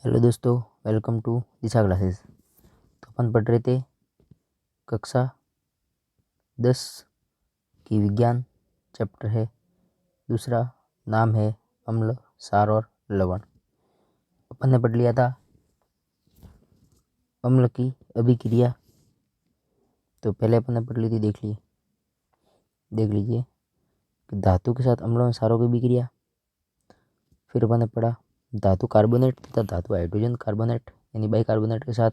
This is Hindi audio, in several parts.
हेलो दोस्तों, वेलकम टू दिशा क्लासेस। तो अपन पढ़ रहे थे कक्षा 10 की विज्ञान। चैप्टर है दूसरा, नाम है अम्ल, क्षार और लवण। अपन ने पढ़ लिया था अम्ल की अभिक्रिया। तो पहले अपन ने पढ़ ली थी, देख लीजिए कि धातु के साथ अम्लों और क्षारों की अभिक्रिया। फिर अपन ने पढ़ा धातु कार्बोनेट तथा धातु हाइड्रोजन कार्बोनेट यानी बाइकार्बोनेट के साथ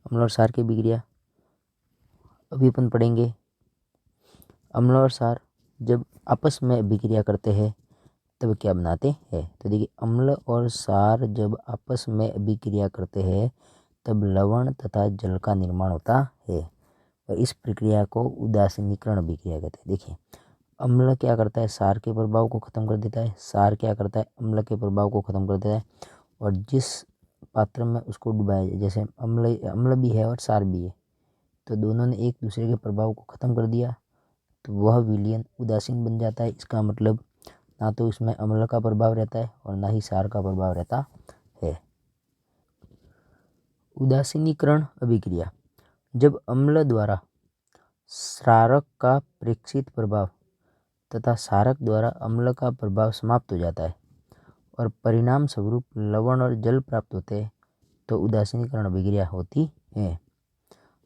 अम्ल और क्षार की अभिक्रिया। अभी अपन पढ़ेंगे अम्ल और क्षार जब आपस में अभिक्रिया करते हैं तब क्या बनाते हैं। तो देखिए, अम्ल और क्षार जब आपस में अभिक्रिया करते हैं तब लवण तथा जल का निर्माण होता है और इस प्रक्रिया को उदासीनीकरण अभिक्रिया कहते हैं। देखिए, अम्ल क्या करता है, क्षार के प्रभाव को खत्म कर देता है। क्षार क्या करता है, अम्ल के प्रभाव को खत्म कर देता है। और जिस पात्र में उसको डुबाया जाए, जैसे अम्ल भी है और क्षार भी है, तो दोनों ने एक दूसरे के प्रभाव को खत्म कर दिया तो वह विलयन उदासीन बन जाता है। इसका मतलब ना तो इसमें अम्ल का प्रभाव रहता है और ना ही क्षार का प्रभाव रहता है। उदासीनीकरण अभिक्रिया जब अम्ल द्वारा क्षारक का प्रेक्षित प्रभाव तथा क्षारक द्वारा अम्ल का प्रभाव समाप्त हो जाता है और परिणाम स्वरूप लवण और जल प्राप्त होते हैं तो उदासीनीकरण अभिक्रिया होती है।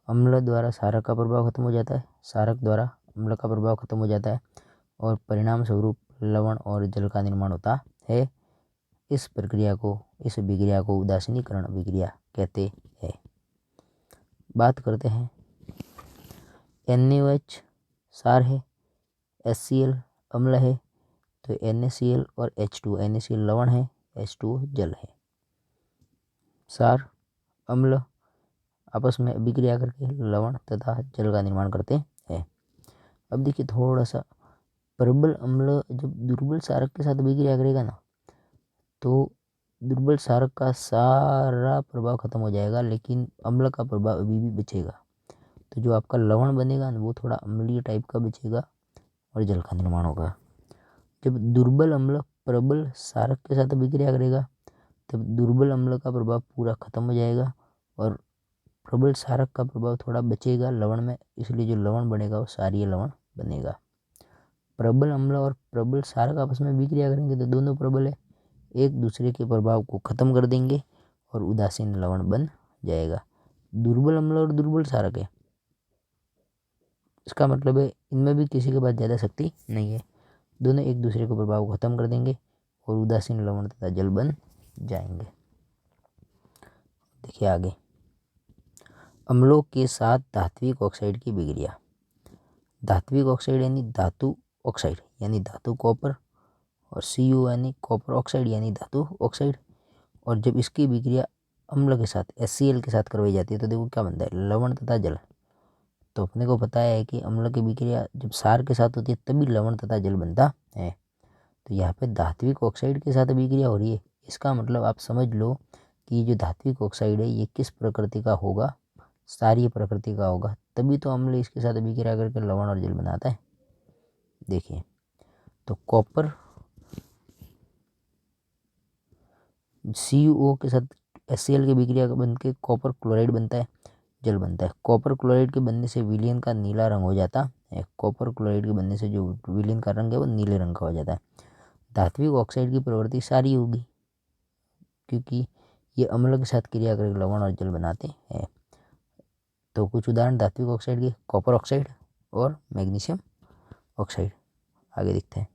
अम्ल द्वारा क्षारक का प्रभाव खत्म हो जाता है, क्षारक द्वारा अम्ल का प्रभाव खत्म हो जाता है और परिणाम स्वरूप लवण और जल का निर्माण होता है। इस अभिक्रिया को उदासीनीकरण अभिक्रिया कहते हैं। बात करते हैं NaOH क्षार है, HCl अम्ल है, तो NaCl और H2 NaCl लवण है, H2O जल है। क्षार अम्ल आपस में अभिक्रिया करके लवण तथा जल का निर्माण करते हैं। अब देखिए, थोड़ा सा प्रबल अम्ल जब दुर्बल क्षारक के साथ अभिक्रिया करेगा ना, तो दुर्बल क्षारक का सारा प्रभाव खत्म हो जाएगा, लेकिन अम्ल का प्रभाव अभी भी बचेगा। तो जो आपका लवण बनेगा ना, वो थोड़ा अम्लीय टाइप का बचेगा और जल का निर्माण होगा। जब दुर्बल अम्ल प्रबल क्षारक के साथ अभिक्रिया करेगा तब दुर्बल अम्ल का प्रभाव पूरा खत्म हो जाएगा और प्रबल क्षारक का प्रभाव थोड़ा बचेगा लवण में, इसलिए जो लवण बनेगा वो क्षारीय लवण बनेगा। प्रबल अम्ल और प्रबल क्षारक आपस में अभिक्रिया करेंगे तो दोनों प्रबल है, एक दूसरे के प्रभाव को खत्म कर देंगे और उदासीन लवण बन जाएगा। दुर्बल अम्ल और दुर्बल क्षारक है, इसका मतलब है इनमें भी किसी के पास ज़्यादा शक्ति नहीं है, दोनों एक दूसरे के प्रभाव को खत्म कर देंगे और उदासीन लवण तथा जल बन जाएंगे। देखिए आगे, अम्लों के साथ धात्विक ऑक्साइड की अभिक्रिया। धात्विक ऑक्साइड यानी धातु ऑक्साइड यानी धातु कॉपर और Cu यानी कॉपर ऑक्साइड यानी धातु ऑक्साइड। और जब इसकी अभिक्रिया अम्ल के साथ HCl के साथ करवाई जाती है तो देखो क्या बनता है, लवण तथा जल। तो अपने को पता है कि अम्ल की अभिक्रिया जब क्षार के साथ होती है तभी लवण तथा जल बनता है। तो यहाँ पे धात्विक ऑक्साइड के साथ अभिक्रिया हो रही है, इसका मतलब आप समझ लो कि ये जो धात्विक ऑक्साइड है ये किस प्रकृति का होगा, क्षारीय प्रकृति का होगा, तभी तो अम्ल इसके साथ अभिक्रिया करके लवण और जल बनाता है। देखिए, तो कॉपर CuO के साथ HCl की अभिक्रिया बन के कॉपर क्लोराइड बनता है, जल बनता है। कॉपर क्लोराइड के बनने से विलयन का नीला रंग हो जाता है, कॉपर क्लोराइड के बनने से जो विलयन का रंग है वो नीले रंग का हो जाता है। धात्विक ऑक्साइड की प्रवृत्ति क्षारीय होगी क्योंकि ये अम्ल के साथ क्रिया करके लवण और जल बनाते हैं। तो कुछ उदाहरण धात्विक ऑक्साइड के कॉपर ऑक्साइड और मैग्नीशियम ऑक्साइड। आगे देखते हैं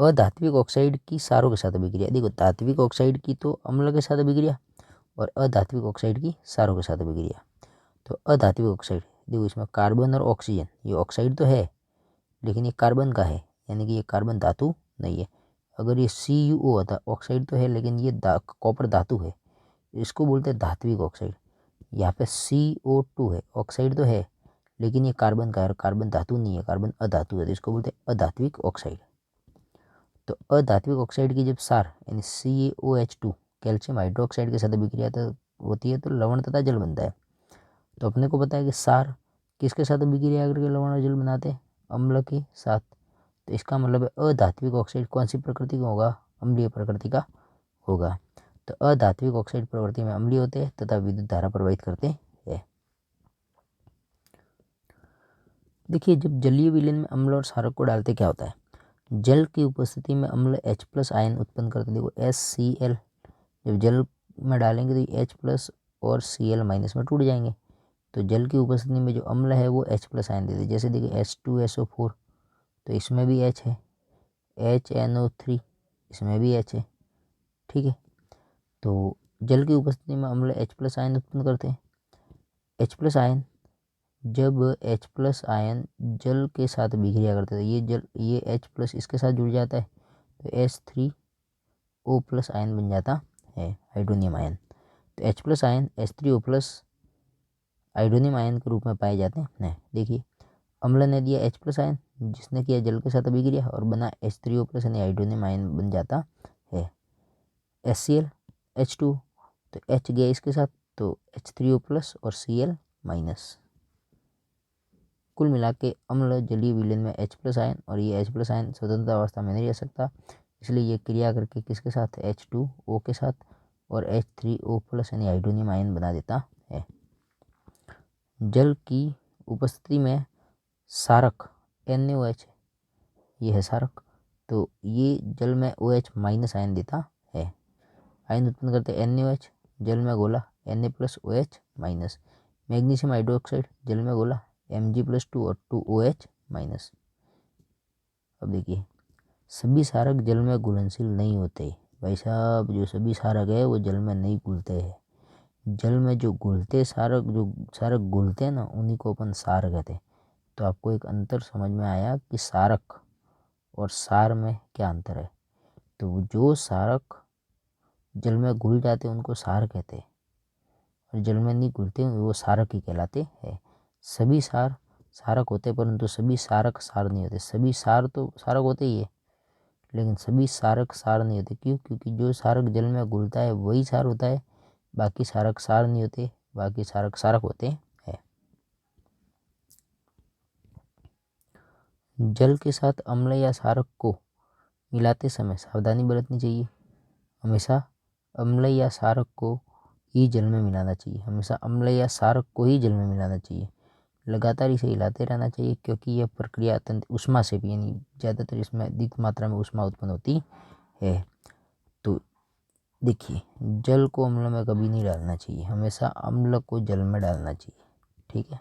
अधात्विक ऑक्साइड की क्षारों के साथ अभिक्रिया। देखो, धात्विक ऑक्साइड की तो अम्ल के साथ अभिक्रिया और अधात्विक ऑक्साइड की क्षारों के साथ अभिक्रिया। तो अधात्विक ऑक्साइड देखो, इसमें कार्बन और ऑक्सीजन, ये ऑक्साइड तो है लेकिन ये कार्बन का है, यानी कि ये कार्बन धातु नहीं है। अगर ये CuO होता, ऑक्साइड तो है लेकिन ये कॉपर धातु है, इसको बोलते हैं धात्विक ऑक्साइड। यहाँ पे CO2 है, ऑक्साइड तो है लेकिन ये कार्बन का है और कार्बन धातु नहीं है, कार्बन अधातु है, तो इसको बोलते हैं अधात्विक ऑक्साइड। तो अधात्विक ऑक्साइड की जब क्षार यानी CaOH2 कैल्शियम हाइड्रोक्साइड के साथ अभिक्रिया होती है तो लवण तथा जल बनता है। तो अपने को पता है कि क्षार किसके साथ अभिक्रिया करके लवण और जल बनाते हैं, अम्ल के साथ। तो इसका मतलब है अधात्विक ऑक्साइड कौन सी प्रकृति का होगा, अम्लीय प्रकृति का होगा। तो अधात्विक ऑक्साइड प्रवृत्ति में अम्लीय होते हैं तथा विद्युत धारा प्रवाहित करते हैं। देखिए, जब जलीय विलयन में अम्ल और क्षारक को डालते क्या होता है, जल की उपस्थिति में अम्ल H+ आयन उत्पन्न करते। देखो HCl जब जल में डालेंगे तो H+ और Cl- में टूट जाएंगे। तो जल की उपस्थिति में जो अम्ल है वो H+ आयन देते। जैसे देखिए H2SO4 तो इसमें भी H है, HNO3 इसमें भी H है। ठीक है, तो जल की उपस्थिति में अम्ल H+ आयन उत्पन्न करते हैं। H+ आयन जब H+ आयन जल के साथ विक्रिया करते हैं तो ये H+ इसके साथ जुड़ जाता है तो H3O+ आयन बन जाता है, हाइड्रोनियम आयन। तो H+ ion H3O+ hydronium ion के रूप में पाए जाते हैं। देखिए, अम्ल ने दिया H+ आयन जिसने किया जल के साथ अभिक्रिया और बना H3O+ यानी हाइड्रोनियम आयन बन जाता है। HCl H2 तो H गया इसके साथ तो H3O+ और Cl-। कुल मिला के अम्ल जलीय विलयन में H+ आयन और ये H+ आयन स्वतंत्र अवस्था में नहीं रह सकता, इसलिए ये क्रिया करके किसके साथ H2O के साथ और H3O+ यानी हाइड्रोनियम आयन बना देता है। जल की उपस्थिति में क्षारक NaOH ये है क्षारक, तो ये जल में OH- आयन देता है। आयन उत्पन्न करते NaOH, जल में घोला Na+OH-। मैग्नीशियम हाइड्रोक्साइड जल में घोला Mg+2 और 2OH-। अब देखिए, सभी क्षारक जल में घुलनशील नहीं होते भाई साहब, जो सभी क्षारक है वो जल में नहीं घुलते हैं। जल में जो घुलते क्षारक घुलते हैं ना उन्हीं को अपन क्षार कहते हैं। तो आपको एक अंतर समझ में आया कि क्षारक और क्षार में क्या अंतर है। तो जो क्षारक जल में घुल जाते हैं उनको क्षार कहते हैं और जल में नहीं घुलते वो क्षारक ही कहलाते हैं। सभी क्षार क्षारक होते हैं परंतु सभी क्षारक क्षार नहीं होते। सभी क्षार तो क्षारक होते ही है लेकिन सभी क्षारक क्षार नहीं होते। क्यों? क्योंकि जो क्षारक जल में घुलता है वही क्षार होता है, बाकी क्षारक क्षार नहीं होते, बाकी क्षारक क्षारक होते हैं। जल के साथ अम्ल या क्षारक को मिलाते समय सावधानी बरतनी चाहिए। हमेशा अम्ल या क्षारक को ही जल में मिलाना चाहिए। हमेशा अम्ल या क्षारक को ही जल में मिलाना चाहिए। लगातार इसे हिलाते रहना चाहिए क्योंकि यह प्रक्रिया अत्यंत ऊष्मा से भी यानी ज़्यादातर इसमें अधिक मात्रा में ऊष्मा उत्पन्न होती है। तो देखिए, जल को अम्ल में कभी नहीं डालना चाहिए, हमेशा अम्ल को जल में डालना चाहिए। ठीक है,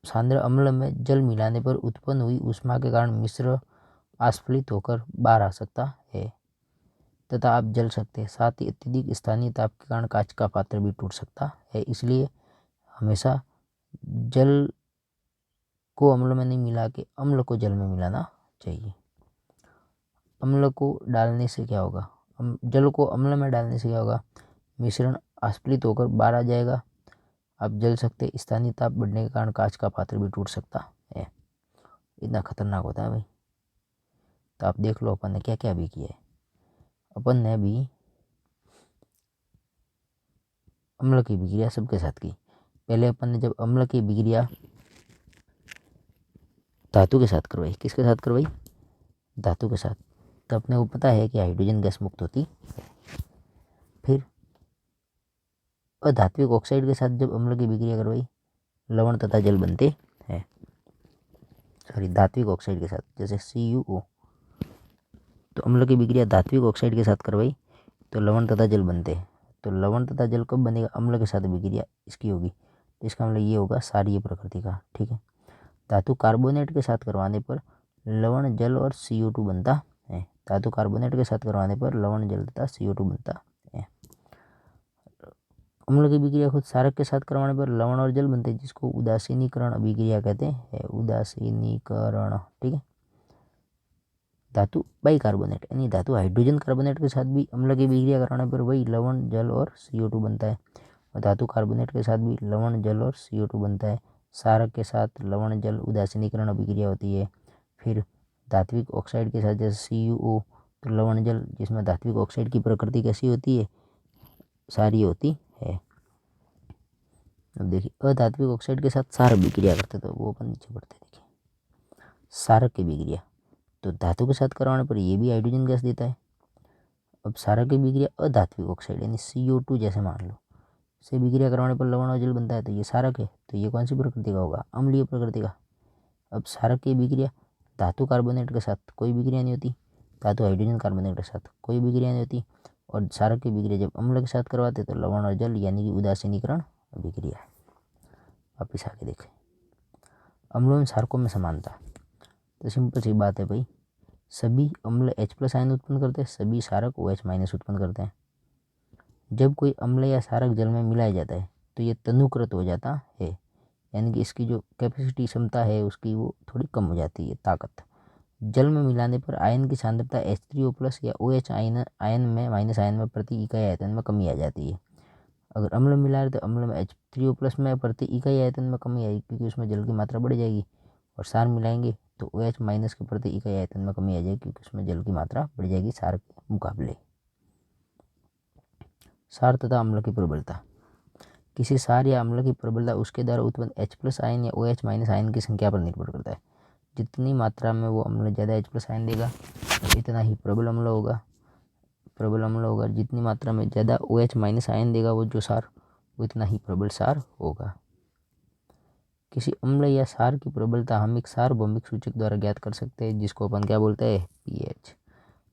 सांद्र अम्ल में जल मिलाने पर उत्पन्न हुई ऊष्मा के कारण मिश्र आस्फलित होकर बाहर आ सकता है तथा आप जल सकते हैं। साथ ही अत्यधिक स्थानीय ताप के कारण कांच का पात्र भी टूट सकता है। इसलिए हमेशा जल को अम्ल में नहीं मिला के अम्ल को जल में मिलाना चाहिए। अम्ल को डालने से क्या होगा, जल को अम्ल में डालने से क्या होगा, मिश्रण आस्फलित होकर बाहर आ जाएगा, आप जल सकते। स्थानीय ताप बढ़ने के कारण कांच का पात्र भी टूट सकता है। इतना खतरनाक होता है भाई। तो आप देख लो अपन ने क्या क्या भी किया है। अपन ने भी अम्ल की विक्रिया सबके साथ की। पहले अपन ने जब अम्ल की विक्रिया धातु के साथ करवाई, किसके साथ करवाई, धातु के साथ, तो अपने को पता है कि हाइड्रोजन गैस मुक्त होती। फिर अधात्विक ऑक्साइड के साथ जब अम्ल की विक्रिया करवाई लवण तथा जल बनते हैं। सॉरी, धात्विक ऑक्साइड के साथ जैसे CuO, तो अम्ल की विक्रिया धात्विक ऑक्साइड के साथ करवाई तो लवण तथा जल बनते हैं। तो लवण तथा जल कब बनेगा, अम्ल के साथ विक्रिया इसकी होगी, तो इसका मतलब ये होगा क्षारीय प्रकृति का। ठीक है, धातु कार्बोनेट के साथ करवाने पर लवण जल और CO2 बनता है। धातु कार्बोनेट के साथ करवाने पर लवण जल तथा CO2 बनता है। अम्ल की विक्रिया खुद क्षारक के साथ करवाने पर लवण और जल बनते हैं जिसको उदासीनीकरण अभिक्रिया कहते हैं। उदासीनीकरण। ठीक है, धातु बाइकार्बोनेट यानी धातु हाइड्रोजन कार्बोनेट के साथ भी अम्ल की विक्रिया कराने पर वही लवण जल और CO2 बनता है और धातु कार्बोनेट के साथ भी लवण जल और CO2 बनता है। क्षारक के साथ लवण जल उदासीनीकरण अभिक्रिया होती है। फिर धात्विक ऑक्साइड के साथ जैसे CuO, तो लवण जल जिसमें धात्विक ऑक्साइड की प्रकृति कैसी होती है, क्षारीय होती है। अब देखिए, अधात्विक ऑक्साइड के साथ क्षारक विक्रिया करते तो वो अपन नीचे पढ़ते। देखिए, क्षारक की विक्रिया, तो धातु के साथ करवाने पर ये भी हाइड्रोजन गैस देता है। अब क्षारक की विक्रिया अधात्विक ऑक्साइड यानी CO2 जैसे मान लो से विक्रिया करवाने पर लवण और जल बनता है, तो ये क्षारक है, तो ये कौन सी प्रकृति का होगा? अम्लीय प्रकृति का। अब क्षारक की विक्रिया धातु कार्बोनेट के साथ कोई विक्रिया नहीं होती, धातु हाइड्रोजन कार्बोनेट के साथ कोई विक्रिया नहीं होती, और क्षारक की विक्रिया जब अम्ल के साथ करवाते तो लवण और जल यानी कि उदासीनीकरण विक्रिया। वापिस आगे देखें, अम्लों में क्षारकों में समानता। तो सिंपल सी बात है भाई, सभी अम्ल H+ आयन उत्पन्न करते हैं, सभी क्षारक OH- उत्पन्न करते हैं। जब कोई अम्ल या क्षारक जल में मिलाया जाता है तो ये तनुकृत हो जाता है, यानी कि इसकी जो कैपेसिटी क्षमता है उसकी वो थोड़ी कम हो जाती है, ताकत। जल में मिलाने पर आयन की सांद्रता H3O+ या OH आयन में माइनस आयन में प्रति इकाई आयतन में कमी आ जाती है। अगर अम्ल मिला रहे तो अम्ल में H3O+ में प्रति इकाई आयतन में कमी आएगी, क्योंकि उसमें जल की मात्रा बढ़ जाएगी, और क्षार मिलाएंगे तो OH- के प्रति इकाई आयतन में कमी आ जाएगी, क्योंकि उसमें जल की मात्रा बढ़ जाएगी क्षार के मुकाबले। क्षार तथा अम्ल की प्रबलता। किसी क्षार या अम्ल की प्रबलता उसके द्वारा उत्पन्न H+ आयन या OH- आयन की संख्या पर निर्भर करता है। जितनी मात्रा में वो अम्ल ज़्यादा H+ आयन देगा इतना ही प्रबल अम्ल होगा। जितनी मात्रा में ज़्यादा OH- आयन देगा वो जो क्षार, वो इतना ही प्रबल क्षार होगा। किसी अम्ल या क्षार की प्रबलता हम एक सार्वभौमिक सूचक द्वारा ज्ञात कर सकते हैं, जिसको अपन क्या बोलते हैं? pH।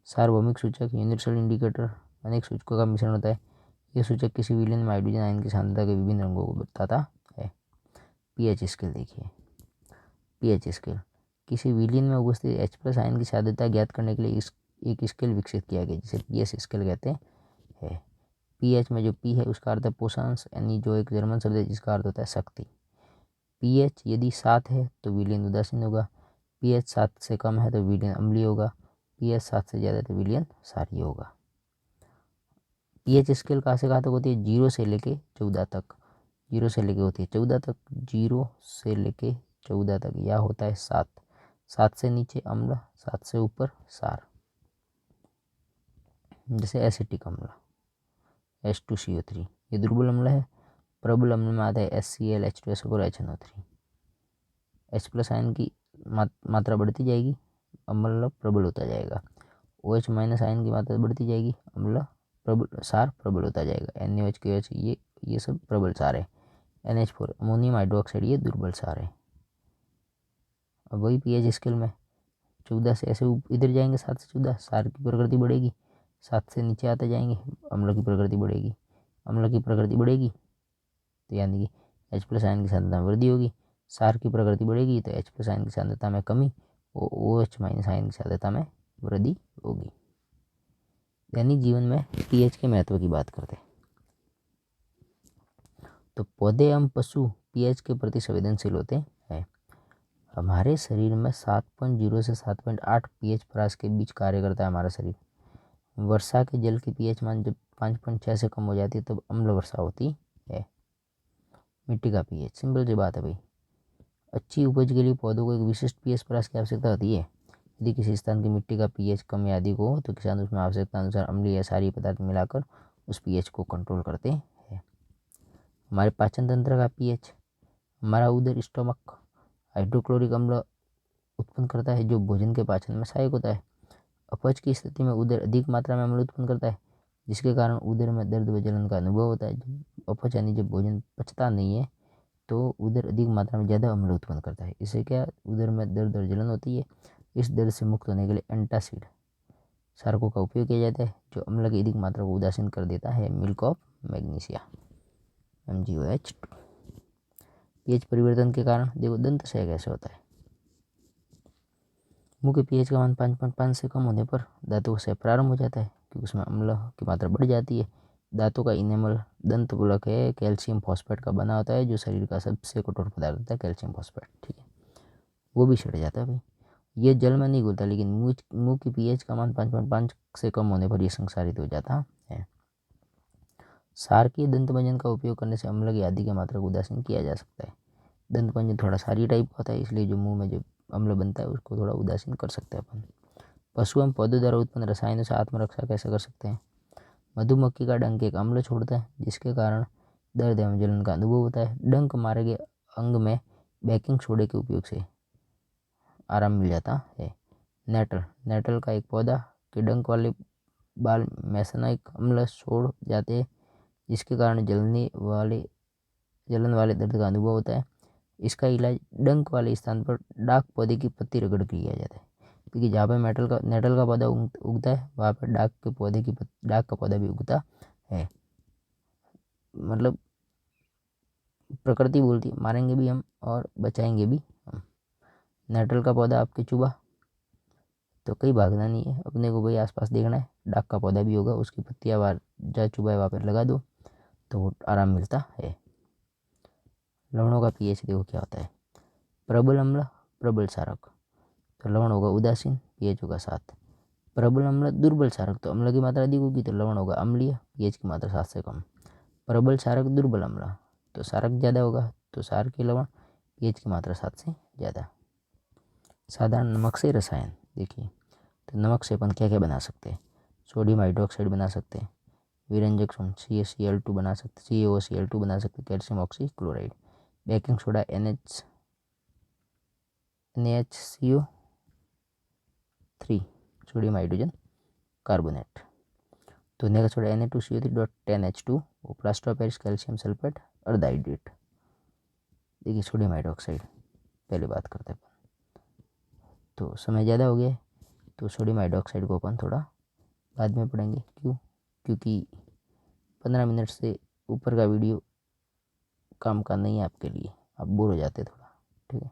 सार्वभौमिक सूचक यूनिवर्सल इंडिकेटर अनेक सूचकों का मिश्रण होता है। यह सूचक किसी विलयन में हाइड्रोजन आयन की सांद्रता के विभिन्न रंगों को बताता है। pH स्केल देखिए, pH स्केल किसी विलयन में उपस्थित H+ आयन की सांद्रता ज्ञात करने के लिए एक स्केल विकसित किया गया, जिसे pH स्केल कहते हैं। pH में जो P है उसका अर्थ है पोषांश, यानी जो एक जर्मन शब्द है जिसका अर्थ होता है शक्ति। pH यदि 7 है तो विलयन उदासीन होगा, pH 7 से कम है तो विलयन अम्लीय होगा, pH 7 से ज़्यादा तो विलयन क्षारीय होगा। pH स्केल कहाँ से कहाँ तक होती है? 0 से लेके 14 तक। 0 से लेके होती है 14 तक, 0 से लेके 14 तक, या होता है 7। 7 से नीचे अम्ल, 7 से ऊपर क्षार। जैसे एसिटिक अम्ल H2CO3 ये दुर्बल अम्ल है। प्रबल अम्ल में आता है HCl, H2SO और HNO3। H+ आयन की मात्रा बढ़ती जाएगी, अम्ल प्रबल होता जाएगा। OH- आयन की मात्रा बढ़ती जाएगी, अम्ल प्रबल क्षार प्रबल होता जाएगा। NaOH, KOH ये सब प्रबल क्षार है। NH4 अमोनियम हाइड्रोक्साइड ये दुर्बल क्षार है। अब वही pH स्केल में 14 से ऐसे इधर जाएंगे, 7 से 14 क्षार की प्रकृति बढ़ेगी, 7 से नीचे आते जाएंगे अम्ल की प्रकृति बढ़ेगी। अम्ल की प्रकृति बढ़ेगी तो यानी कि H+ आयन की सांद्रता में वृद्धि होगी, क्षार की प्रकृति बढ़ेगी तो H+ आयन की सांद्रता में कमी और OH- आयन की सांद्रता में वृद्धि होगी। यानी जीवन में pH के महत्व की बात करते हैं तो पौधे एवं पशु pH के प्रति संवेदनशील होते हैं। हमारे शरीर में 7.0 से 7.8 pH परास के बीच कार्य करता है हमारा शरीर। वर्षा के जल की pH मान जब 5.6 से कम हो जाती है तब अम्ल वर्षा होती है। मिट्टी का pH सिंपल सी बात है भाई, अच्छी उपज के लिए पौधों को एक विशिष्ट pH परास की आवश्यकता होती है। यदि किसी स्थान की मिट्टी का pH कम या अधिक हो तो किसान उसमें आवश्यकता अनुसार अम्लीय या क्षारीय पदार्थ मिलाकर उस pH को कंट्रोल करते हैं। हमारे पाचन तंत्र का pH, हमारा उदर स्टोमक हाइड्रोक्लोरिक अम्ल उत्पन्न करता है जो भोजन के पाचन में सहायक होता है। अपच की स्थिति में उदर अधिक मात्रा में अम्ल उत्पन्न करता है, जिसके कारण उदर में दर्द व जलन का अनुभव होता है। जब अपच यानी जब भोजन पचता नहीं है तो उदर अधिक मात्रा में ज़्यादा अम्ल उत्पन्न करता है। इससे क्या उदर में दर्द और जलन होती है। इस दर्द से मुक्त होने के लिए एंटासिड क्षारकों का उपयोग किया जाता है जो अम्ल की अधिक मात्रा को उदासीन कर देता है। Milk of magnesia MgOH। pH परिवर्तन के कारण देखो दंत क्षय कैसे होता है। मुंह के pH का मान 5.5 से कम होने पर दांतों का क्षय प्रारंभ हो जाता है, क्योंकि उसमें अम्ल की मात्रा बढ़ जाती है। दांतों का इनेमल दंत पुलक है कैल्शियम फॉस्फेट का बना होता है, जो शरीर का सबसे कठोर पदार्थ होता है कैल्शियम फॉस्फेट, ठीक है, वो भी छिड़ जाता है भाई। ये जल में नहीं घुलता, लेकिन मुंह की pH का मान 5.5 से कम होने पर यह संसारित हो जाता है। क्षारकीय दंत मंजन का उपयोग करने से अम्ल की आदि की मात्रा को उदासीन किया जा सकता है। दंत मंजन थोड़ा क्षारीय टाइप का होता है, इसलिए जो मुंह में जो अम्ल बनता है उसको थोड़ा उदासीन कर सकते हैं अपन। पशु एवं पौधों द्वारा उत्पन्न रसायनों से आत्मरक्षा कैसे कर सकते हैं? मधुमक्खी का डंक एक अम्ल छोड़ता है जिसके कारण दर्द एवं जलन का अनुभव होता है। डंक मारे गए अंग में बेकिंग सोडे के उपयोग से आराम मिल जाता है। नेटल, नेटल का एक पौधा के डंक वाले बाल मैसेनाइक अम्ल छोड़ जाते हैं, जिसके कारण जलन वाले दर्द का अनुभव होता है। इसका इलाज डंक वाले स्थान पर डाक पौधे की पत्ती रगड़ के किया जाता है, क्योंकि जहाँ पर नेटल का पौधा उगता है वहाँ पर डाक का पौधा भी उगता है। मतलब प्रकृति बोलती है मारेंगे भी हम और बचाएंगे भी हम। नेटल का पौधा आपके चुभा तो कहीं भागना नहीं है, अपने को भाई आसपास देखना है। डाक का पौधा भी होगा, उसकी पत्तियाँ जहाँ चुभा है वहाँ पर लगा दो तो वो आराम मिलता है। लवणों का पीएच देखो क्या होता है। प्रबल अम्ल, प्रबल क्षारक, तो लवण होगा उदासीन, पीएच होगा 7। प्रबल अम्ल, दुर्बल क्षारक, तो अम्ल की मात्रा अधिक होगी तो लवण होगा अम्लीय, पीएच की मात्रा 7 से कम। प्रबल क्षारक, दुर्बल अम्ल, तो क्षारक ज़्यादा होगा तो क्षार की लवण, पीएच की मात्रा 7 से ज़्यादा। साधारण नमक से रसायन देखिए, तो नमक से अपन क्या क्या बना सकते हैं। सोडियम हाइड्रोक्साइड बना सकते हैं, विरंजक CaCl2 बना सकते, CaOCl2 बना सकते, calcium oxychloride, baking soda NaHCO3, sodium hydrogen carbonate, तो next soda Na2CO3.10H2, plaster of Paris calcium sulphate अर्धाइड्रेट। देखिए सोडियम हाइड्रोक्साइड पहले बात करते हैं, तो समय ज़्यादा हो गया तो सोडियम हाइड्रोक्साइड को अपन थोड़ा बाद में पढ़ेंगे। क्यों? क्योंकि 15 मिनट से ऊपर का वीडियो काम का नहीं है आपके लिए, आप बोर हो जाते थोड़ा। ठीक है,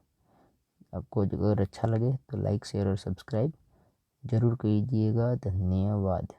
आपको अगर अच्छा लगे तो लाइक शेयर और सब्सक्राइब ज़रूर कीजिएगा। धन्यवाद।